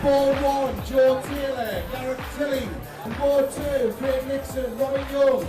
4-1, Joe Taylor, Garrett Tilley. 4-2, Craig Nixon, Robin Young.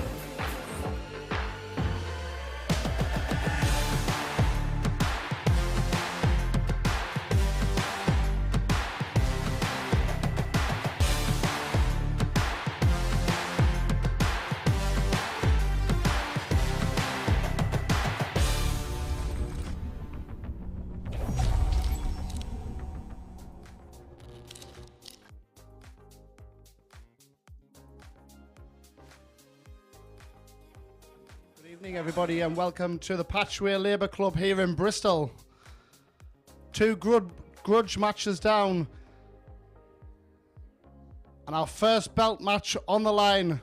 Good evening, everybody, and welcome to the Patchway Labour Club here in Bristol. Two grudge matches down, and our first belt match on the line.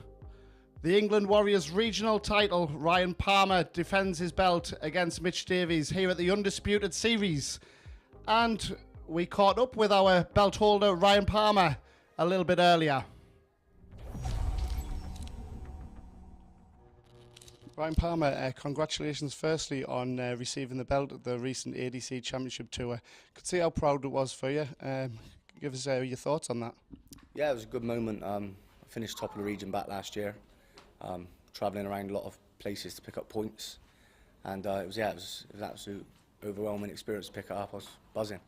The England Warriors regional title, Ryan Palmer defends his belt against Mitch Davies here at the Undisputed series. And we caught up with our belt holder, Ryan Palmer, a little bit earlier. Ryan Palmer, congratulations firstly on receiving the belt at the recent ADC Championship Tour. Could see how proud it was for you. Give us your thoughts on that. Yeah, it was a good moment. I finished top of the region back last year, travelling around a lot of places to pick up points, and it was an absolute overwhelming experience to pick it up. I was buzzing.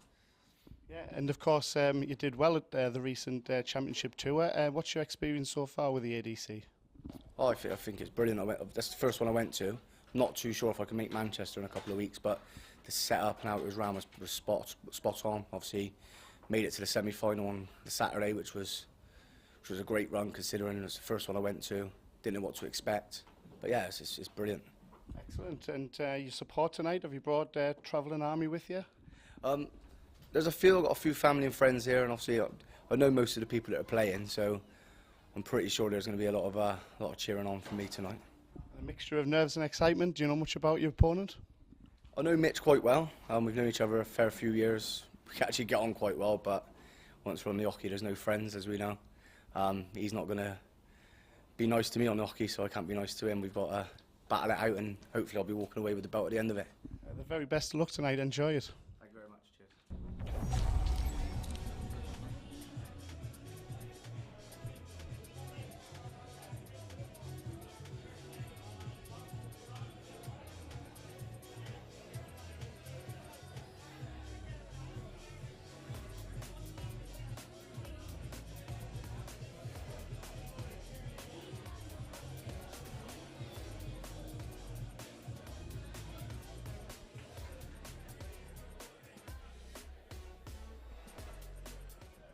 Yeah, and of course you did well at the recent Championship Tour. What's your experience so far with the ADC? Oh, I think it's brilliant. That's the first one I went to. I'm not too sure if I can make Manchester in a couple of weeks, but the setup and how it was run was spot on. Obviously, made it to the semi-final on the Saturday, which was a great run considering it was the first one I went to. Didn't know what to expect, but yeah, it's brilliant. Excellent. And your support tonight? Have you brought Travelling Army with you? I've got a few family and friends here, and obviously I know most of the people that are playing, so I'm pretty sure there's going to be a lot of cheering on for me tonight. A mixture of nerves and excitement. Do you know much about your opponent? I know Mitch quite well. We've known each other a fair few years. We actually get on quite well, but once we're on the hockey, there's no friends, as we know. He's not going to be nice to me on the hockey, so I can't be nice to him. We've got to battle it out, and hopefully I'll be walking away with the belt at the end of it. The very best of luck tonight. Enjoy it. Thank you very much. Cheers.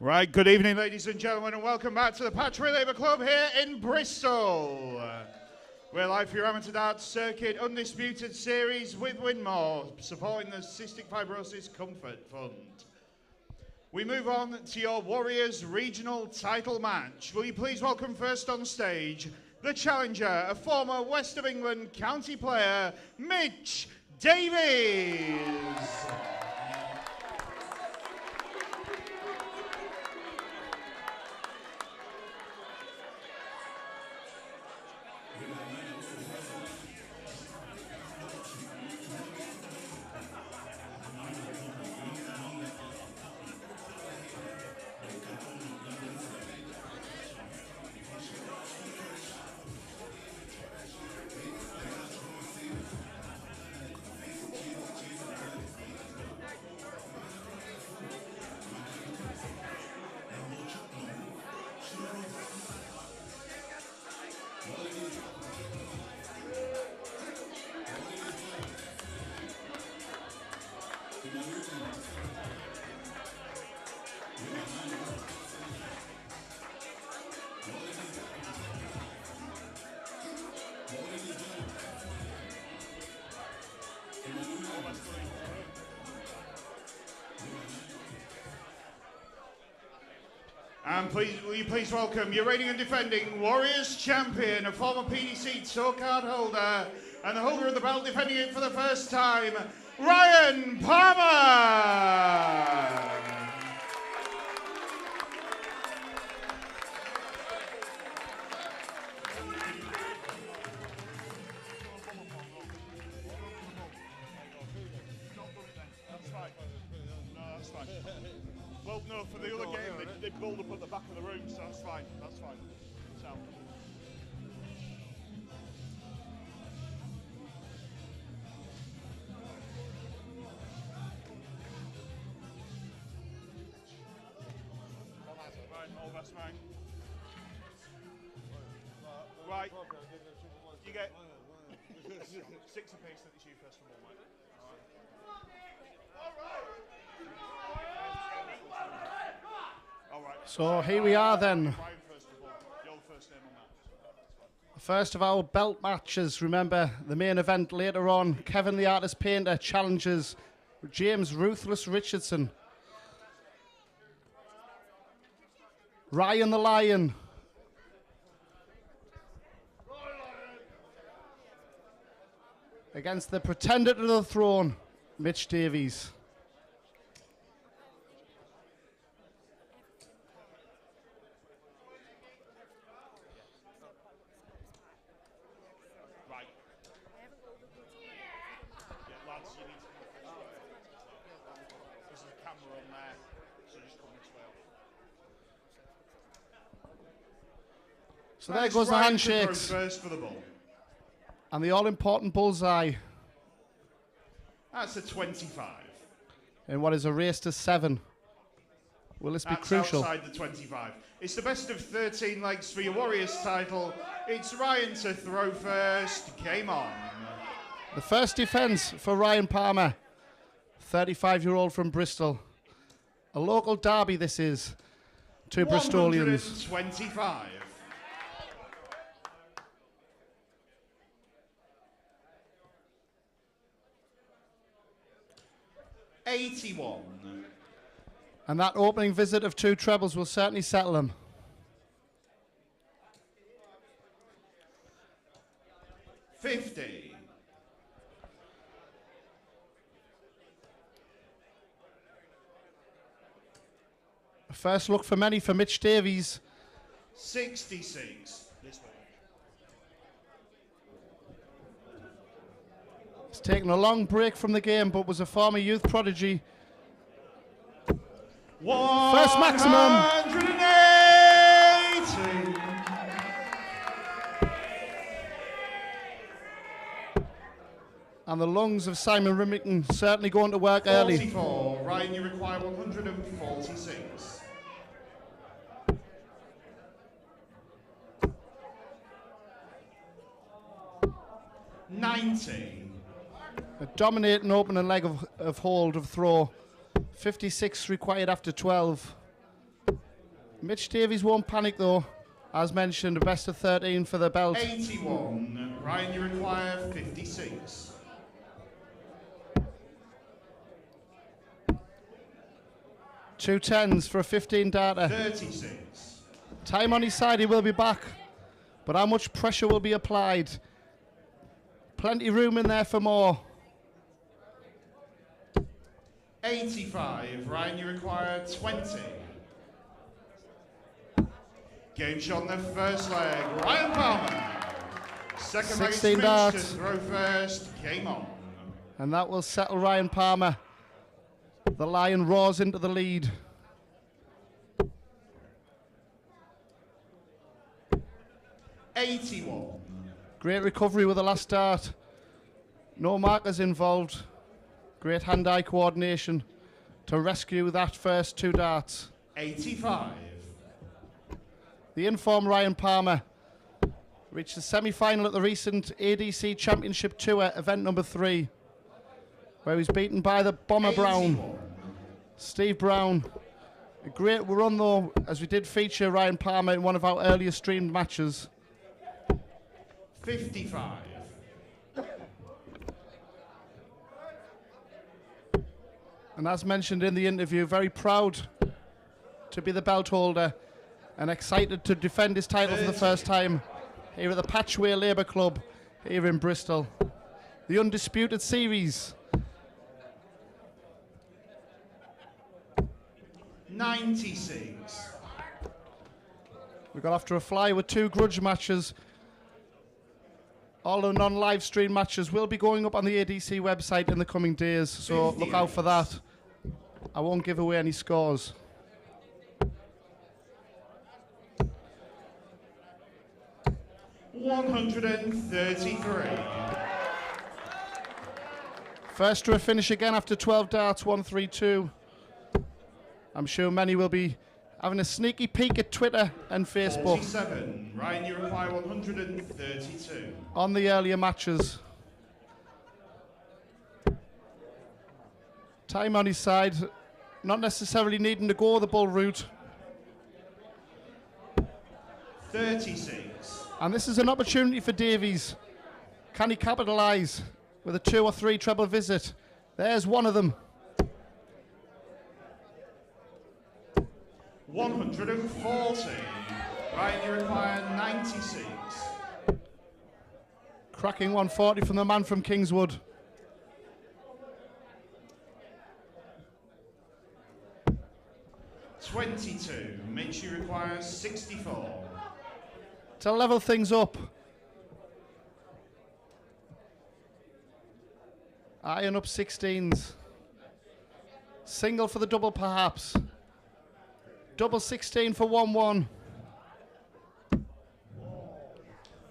Right, good evening, ladies and gentlemen, and welcome back to the Patchway Labour Club here in Bristol. We're live for your amateur darts circuit Undisputed series with Winmore, supporting the Cystic Fibrosis Comfort Fund. We move on to your Warriors regional title match. Will you please welcome first on stage the challenger, a former West of England county player, Mitch Davies. And will you please welcome your reigning and defending Warriors champion, a former PDC tour card holder, and the holder of the belt defending it for the first time, Ryan Palmer! Well, no, for the other game, they build up at the back of the room, so that's fine. That's fine. So. Right, all best man. Right. You get 6 apiece, that it's you first of all, mate. All right. So here we are then. First of our belt matches. Remember the main event later on. Kevin the Artist Painter challenges James Ruthless Richardson. Ryan the Lion against the pretender to the throne, Mitch Davies. Right. Yeah, lads, you need to come there's a camera on there, so just come this way. So there goes the handshakes. First for the ball. And the all-important bullseye. That's a 25. In what is a race to 7. Will this be That's crucial? Outside the 25. It's the best of 13 legs for your Warriors title. It's Ryan to throw first. Game on. The first defence for Ryan Palmer, 35-year-old from Bristol. A local derby this is. 2 Bristolians. 125. $81. And that opening visit of 2 trebles will certainly settle them. $50. A first look for many for Mitch Davies. 66. This way. He's taken a long break from the game, but was a former youth prodigy. First maximum. 180. And the lungs of Simon Remington certainly going to work early. 44. Ryan, you require 146. $90. A dominating opening leg of hold of throw. 56 required after 12. Mitch Davies won't panic though. As mentioned, a best of 13 for the belt. 81. Ryan, you require 56. Two 10s for a 15 darter. 36. Time on his side, he will be back. But how much pressure will be applied? Plenty room in there for more. 85. Ryan, you require 20. Game shot in the first leg. Ryan Palmer. Second leg, 16 Mitch darts. to throw first. Game on. And that will settle Ryan Palmer. The Lion roars into the lead. $81. Great recovery with the last dart. No markers involved. Great hand-eye coordination to rescue that first 2 darts. 85. The informed Ryan Palmer reached the semi-final at the recent ADC Championship Tour, event number 3, where he was beaten by the Bomber Brown, 81. Steve Brown. A great run though, as we did feature Ryan Palmer in one of our earlier streamed matches. 55. And as mentioned in the interview, very proud to be the belt holder and excited to defend his title for the first time here at the Patchway Labour Club here in Bristol. The Undisputed Series. 96. We got after a fly with 2 grudge matches. All the non-live stream matches will be going up on the ADC website in the coming days, so look out for that. I won't give away any scores. 133. First to a finish again after 12 darts, 132. I'm sure many will be having a sneaky peek at Twitter and Facebook 47. Ryan, you require 132. on the earlier matches. Time on his side, not necessarily needing to go the bull route. 36. And this is an opportunity for Davies. Can he capitalise with a 2 or 3 treble visit? There's one of them. 140. Ryan, you require 96. Cracking 140 from the man from Kingswood. $22. Mitch, you require 64. To level things up. Iron up 16s. Single for the double perhaps. Double 16 for 1-1.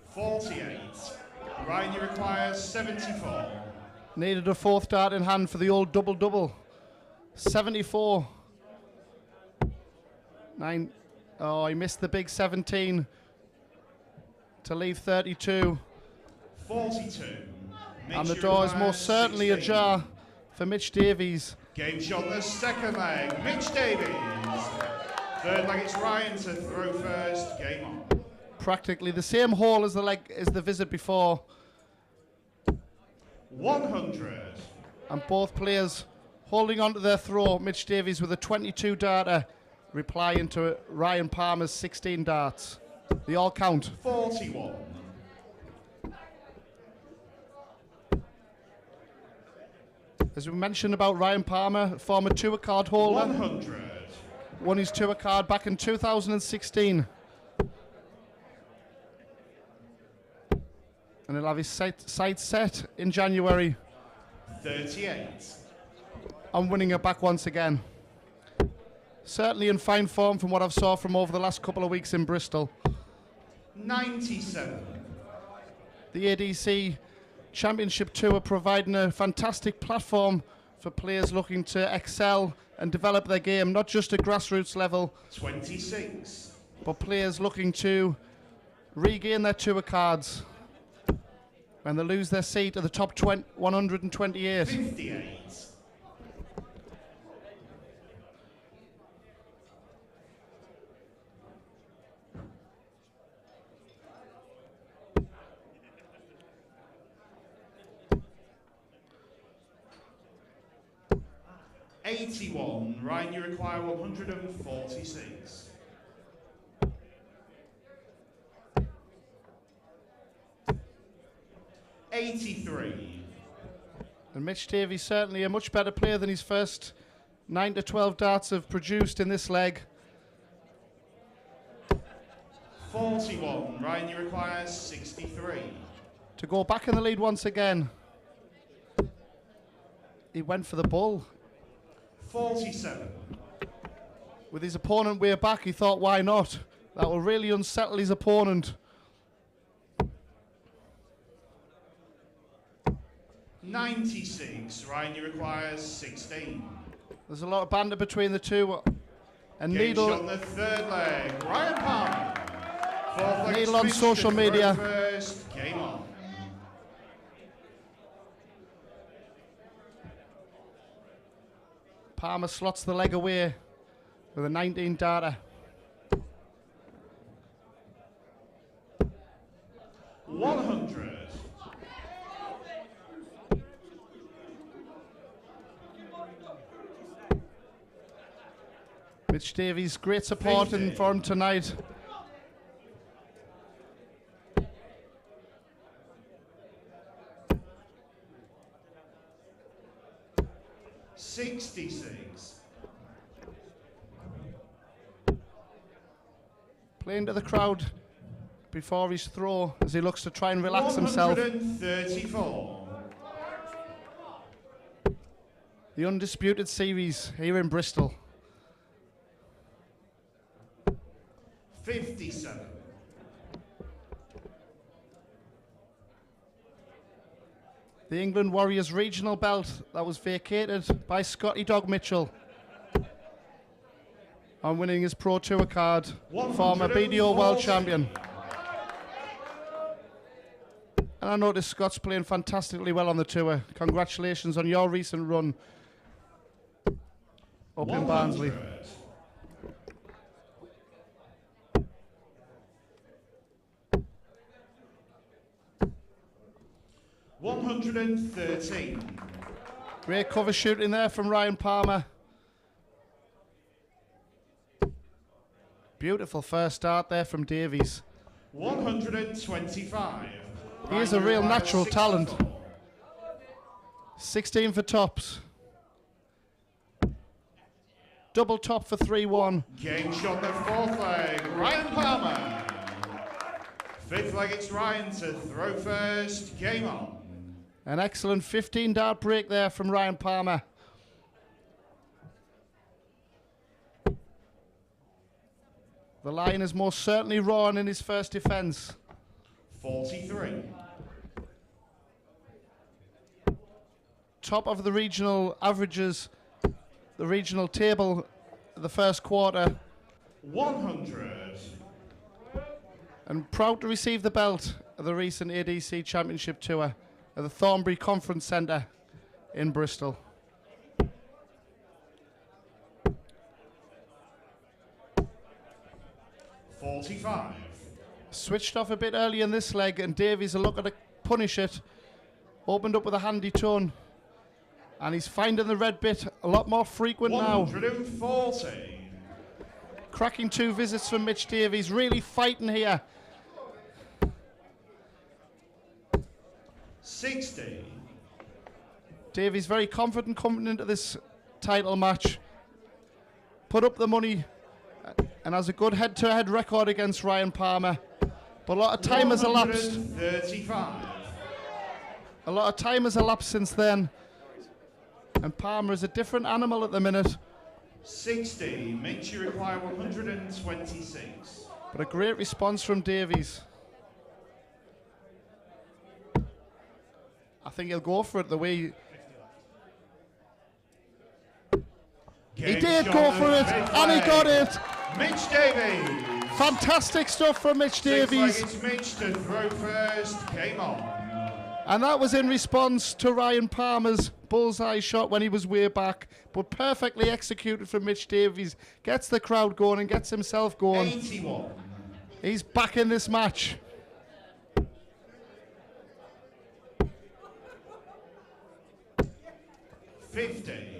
48. Ryan, you require 74. Needed a 4th dart in hand for the old double-double. 74. 9. Oh, he missed the big 17 to leave 32. 42. Mitch, And the you door is require most certainly 16. ajar for Mitch Davies. Game shot the second leg. Mitch Davies. Third leg, it's Ryan to throw first. Game on. Practically the same hole as the visit before. 100. And both players holding on to their throw. Mitch Davies with a 22 darter replying to Ryan Palmer's 16 darts. They all count. 41. As we mentioned about Ryan Palmer, former tour card holder. 100. Won his tour card back in 2016. And he'll have his sights set in January 38. on winning it back once again. Certainly in fine form from what I've saw from over the last couple of weeks in Bristol. 97. The ADC Championship Tour providing a fantastic platform for players looking to excel and develop their game, not just at grassroots level, 26. but players looking to regain their tour cards when they lose their seat at the top 128. 58. $81. Ryan, you require 146. $83. And Mitch Davies certainly a much better player than his first 9 to 12 darts have produced in this leg. 41. Ryan, you require 63. To go back in the lead once again. He went for the bull. 47. With his opponent way back, he thought, why not? That will really unsettle his opponent. 96. Ryan, you require 16. There's a lot of banter between the two. And Game Needle, shot on the third leg. Ryan Palmer. Fourth leg, Needle on Mitch social to throw media. First. Game on. Palmer slots the leg away with a 19 darter. 100. Mitch Davies, great support in 50. for him tonight. $66. Playing to the crowd before his throw as he looks to try and relax himself. 134. The Undisputed series here in Bristol. 57. England Warriors regional belt that was vacated by Scotty Dog Mitchell. On winning his Pro Tour card, former BDO World Champion. And I noticed Scott's playing fantastically well on the tour. Congratulations on your recent run up in Barnsley. 113. Great cover shooting there from Ryan Palmer. Beautiful first start there from Davies. 125. He is a real natural talent. 16 for tops. Double top for 3-1. Game shot the fourth leg, Ryan Palmer. Fifth leg, it's Ryan to throw first. Game on. An excellent 15-dart break there from Ryan Palmer. The Lion is most certainly raw in his first defence. 43. Top of the regional averages, the regional table, the first quarter. 100. And proud to receive the belt of the recent ADC Championship Tour at the Thornbury Conference Centre in Bristol. $45. Switched off a bit early in this leg, and Davies are looking to punish it. Opened up with a handy turn, and he's finding the red bit a lot more frequent now. 140. Cracking 2 visits from Mitch Davies, really fighting here. 60. Davies very confident coming into this title match. Put up the money and has a good head-to-head record against Ryan Palmer. But a lot of time has elapsed. 135. A lot of time has elapsed since then. And Palmer is a different animal at the minute. 60. Mitch, you require 126. But a great response from Davies. I think he'll go for it the way he did go for it, and he got it. Mitch Davies. Fantastic stuff from Mitch Davies. It's Mitch to throw first. Game on. And that was in response to Ryan Palmer's bullseye shot when he was way back, but perfectly executed from Mitch Davies. Gets the crowd going and gets himself going. 81. He's back in this match. $50.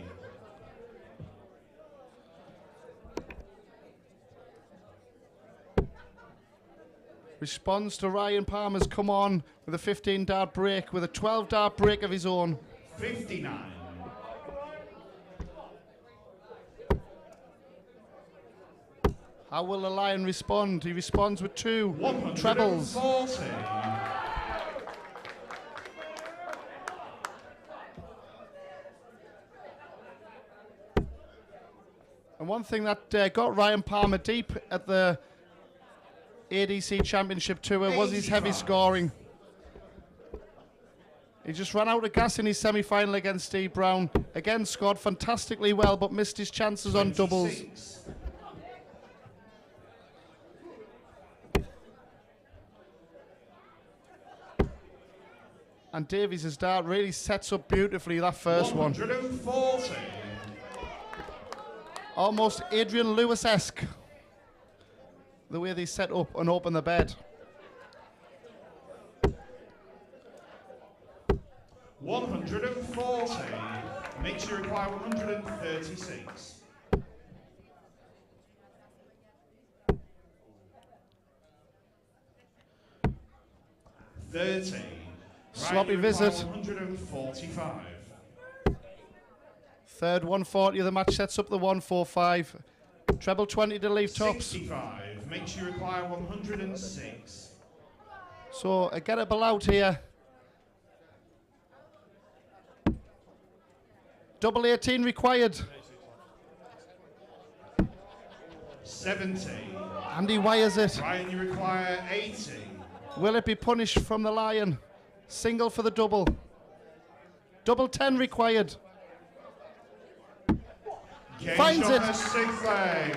Responds to Ryan Palmer's come on with a 15-dart break, with a 12-dart break of his own. 59. How will the Lion respond? He responds with 2 trebles. 140. And one thing that got Ryan Palmer deep at the ADC Championship Tour was his heavy scoring. He just ran out of gas in his semi-final against Steve Brown. Again, scored fantastically well, but missed his chances on doubles. 26. And Davies' dart really sets up beautifully that first one. 140. Almost Adrian Lewis-esque, the way they set up and open the bed. 140. Makes you require 136. $30. Sloppy visit. 145. Third 140 of the match sets up the 145. Treble 20 to leave tops. 65. Makes you require 106. So a gettable out here. Double 18 required. 70. And he wires it. Ryan, you require 80. Will it be punished from the Lion? Single for the double. Double 10 required. Cage Finds on it. the 6th leg.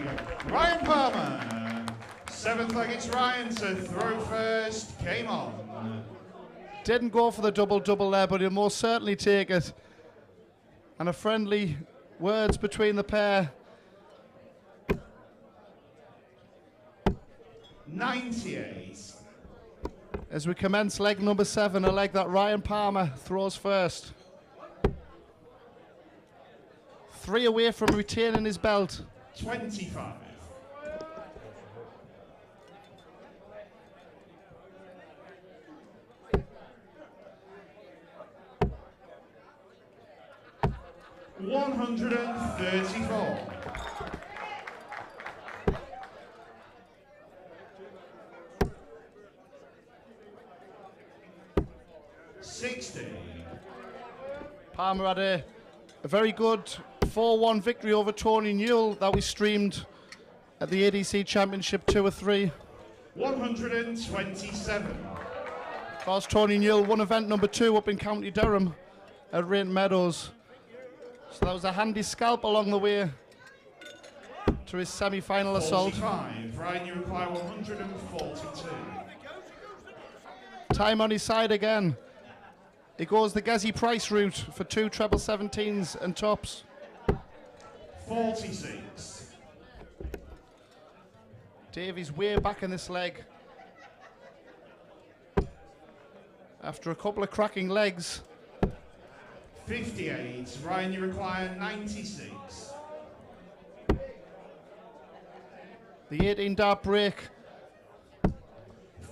Ryan Palmer. 7th leg, it's Ryan to throw first. Came on. Didn't go for the double-double there, but he'll most certainly take it. And a friendly words between the pair. 98. As we commence leg number 7, a leg that Ryan Palmer throws first. 3 away from retaining his belt. 25. $134. 60. Palmer had a very good 4-1 victory over Tony Newell that we streamed at the ADC Championship 2 or 3. 127. Of course, Tony Newell won event number 2 up in County Durham at Rain Meadows. So that was a handy scalp along the way to his semi-final assault. 45. Ryan, you require 142. Time on his side again. He goes the Gezi Price route for 2 treble 17s and tops. 46. Davies way back in this leg. After a couple of cracking legs. 58. Ryan, you require 96. The 18 dart break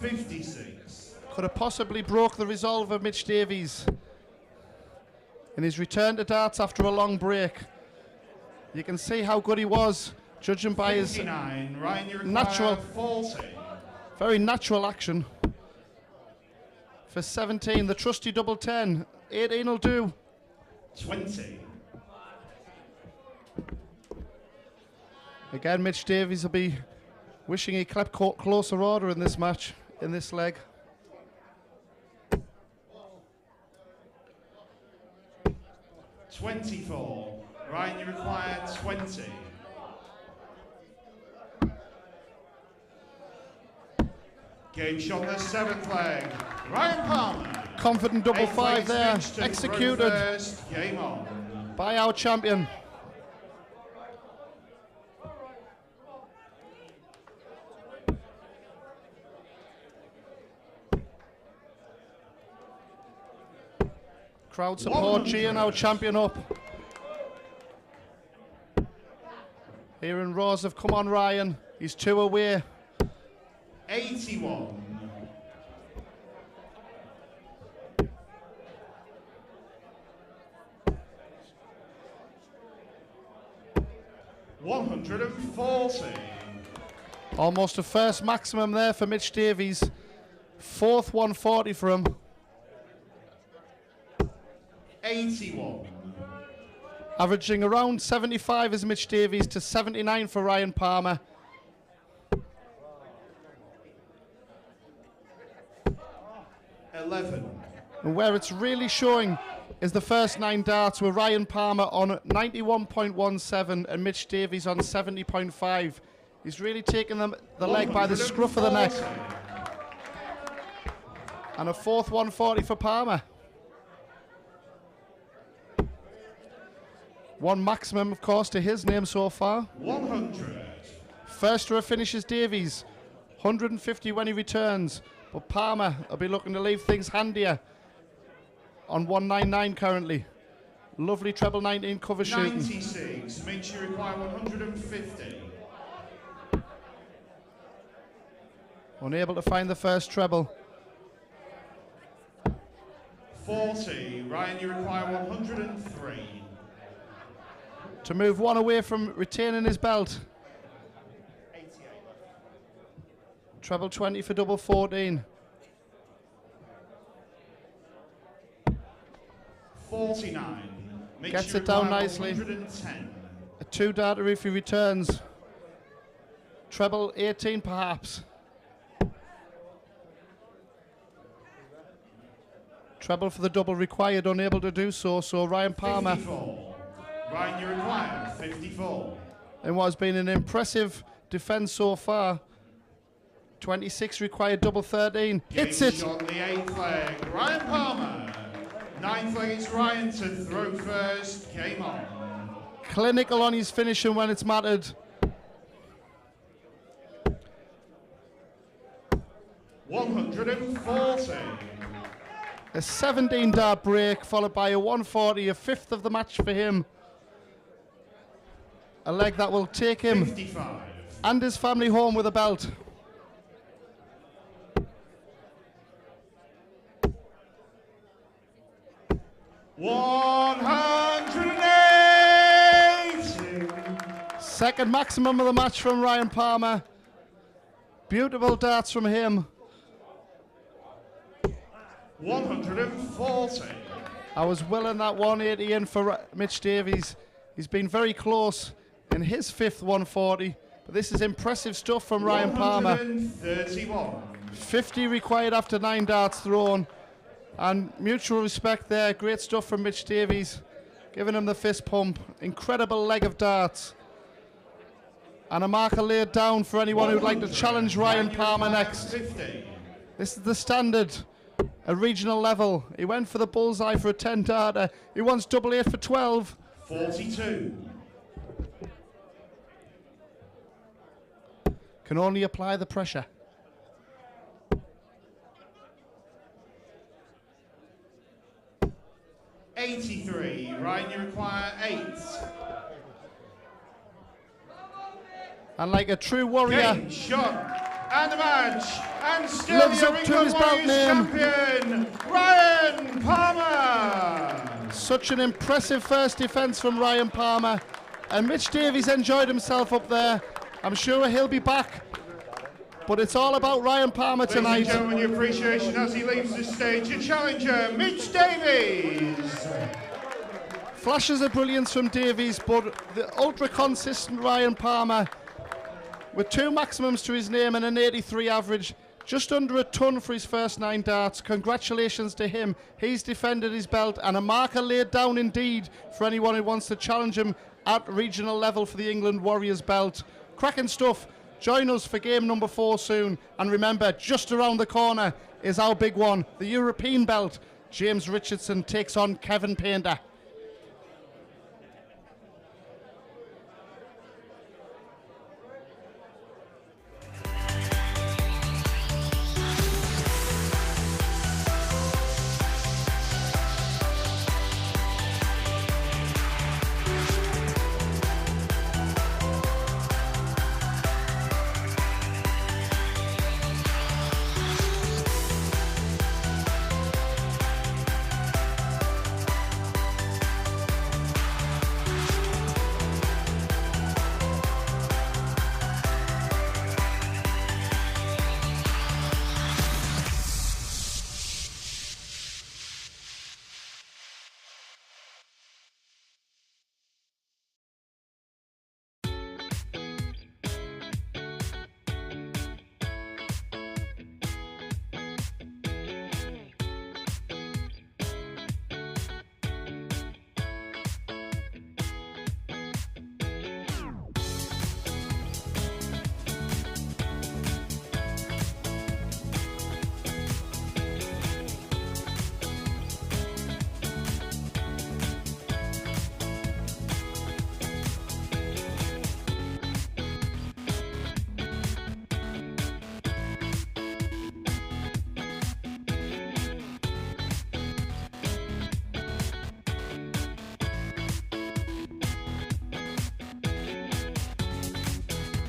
56. could have possibly broke the resolve of Mitch Davies in his return to darts after a long break. You can see how good he was, judging by 59. his Ryan, you require natural, 40. very natural action. For 17, the trusty double 10. 18 will do. 20. Again, Mitch Davies will be wishing he kept closer order in this match, in this leg. $24. Ryan, you require 20. Game shot on the 7th leg. Ryan Palmer. Confident double 5 there, executed first. Game on. by our champion. Crowd support cheering our champion up. Here in roars of come on Ryan, he's 2 away. 81. $140. Almost a first maximum there for Mitch Davies. 4th 140 for him. 81. Averaging around 75 is Mitch Davies to 79 for Ryan Palmer. $11. And where it's really showing is the first 9 darts with Ryan Palmer on 91.17 and Mitch Davies on 70.5. He's really taken the leg by the scruff of the neck. And a 4th 140 for Palmer. One maximum, of course, to his name so far. 100. First to a finish is Davies. 150 when he returns. But Palmer will be looking to leave things handier on 199 currently. Lovely treble 19 cover shooting. 96. Mitch, you require 150. Unable to find the first treble. 40. Ryan, you require 103. To move 1 away from retaining his belt. 88. Treble 20 for double 14. 49. Mitch, Gets you it down require nicely. 110. A 2 darter if he returns. Treble 18 perhaps. Treble for the double required, unable to do so. So Ryan Palmer, 54. Ryan, you require 54. in what has been an impressive defence so far. 26 required, double 13. Hits it. On the 8th leg, Ryan Palmer. 9th leg, it's Ryan to throw first. Game on. Clinical on his finishing when it's mattered. $140. A 17 dart break followed by a 140, a fifth of the match for him. A leg that will take him 55. and his family home with a belt. $180. Second maximum of the match from Ryan Palmer. Beautiful darts from him. 140. I was willing that 180 in for Mitch Davies. He's been very close in his fifth 140, but this is impressive stuff from Ryan Palmer. 131. 50 required after 9 darts thrown, and mutual respect there. Great stuff from Mitch Davies, giving him the fist pump. Incredible leg of darts, and a marker laid down for anyone who'd like to challenge Ryan Palmer next. 50. This is the standard, a regional level. He went for the bullseye for a 10 darter. He wants double 8 for 12. 42. Can only apply the pressure. $83. Ryan, you require 8. And like a true warrior, Game, shot, and a match, and still lives your up to England his belt Warriors name. champion, Ryan Palmer. such an impressive first defence from Ryan Palmer. And Mitch Davies enjoyed himself up there. I'm sure he'll be back. But it's all about Ryan Palmer Ladies and tonight. gentlemen, your appreciation as he leaves the stage, your challenger, Mitch Davies. Flashes of brilliance from Davies, but the ultra-consistent Ryan Palmer, with 2 maximums to his name and an 83 average, just under a ton for his first 9 darts. Congratulations to him. He's defended his belt, and a marker laid down indeed for anyone who wants to challenge him at regional level for the England Warriors belt. Cracking stuff. Join us for game number 4 soon. And remember, just around the corner is our big one, the European belt. James Richardson takes on Kevin Painter.